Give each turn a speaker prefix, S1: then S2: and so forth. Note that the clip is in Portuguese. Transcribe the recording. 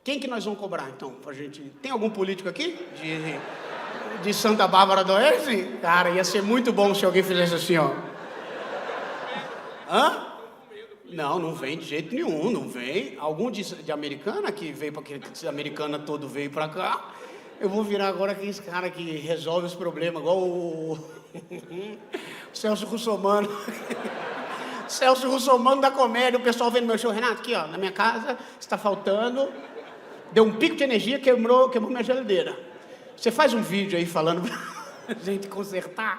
S1: Quem que nós vamos cobrar, então, pra gente... Tem algum político aqui? De Santa Bárbara do Oeste? Cara, ia ser muito bom se alguém fizesse assim, ó. Hã? Não, não vem de jeito nenhum, não vem. Algum de Americana que veio pra que Americana todo veio pra cá. Eu vou virar agora aqueles cara que resolve os problemas, igual o Celso Russomano. Celso Russomano da comédia, o pessoal vendo meu show. Renato, aqui ó, na minha casa, está faltando... Deu um pico de energia, queimou minha geladeira. Você faz um vídeo aí falando pra gente consertar?